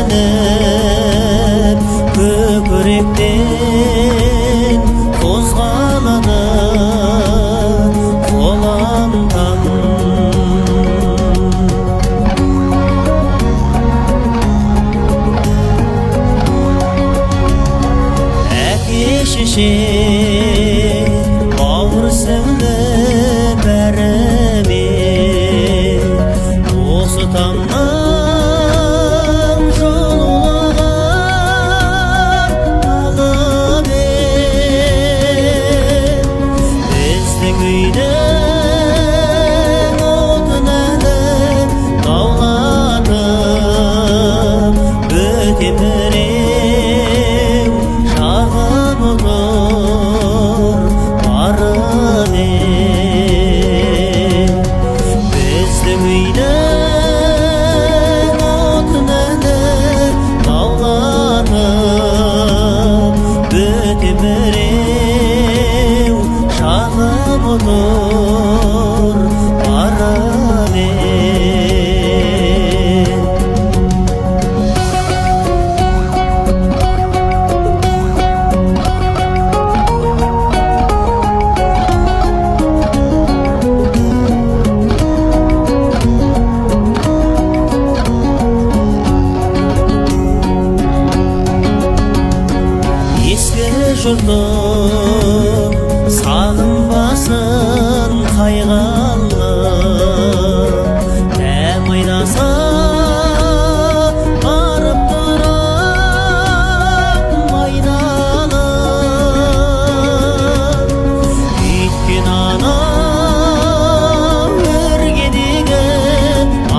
сәулелер көкіректен қозғалады қоламтан. Әке шеше бауыр сіңлі бәріме осы таңнан жолығып алып біздің үйдің отын әлі лаулатып бөтен біреу шағып отыр барымен. Біздің үйдің отын әлі лаулатып бөтен біреу шағып отыр барымен. Жұртым сағынбасын қайғалы, дәм айдаса барып тұрам айдалы. Өйткен анау өргедегі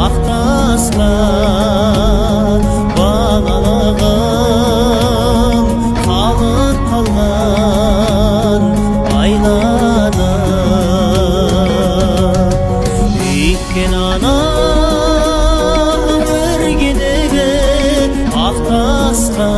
ақ тасқа балалығым қалып қалған айлады. Өйткен анау өргедегі ақ тасқа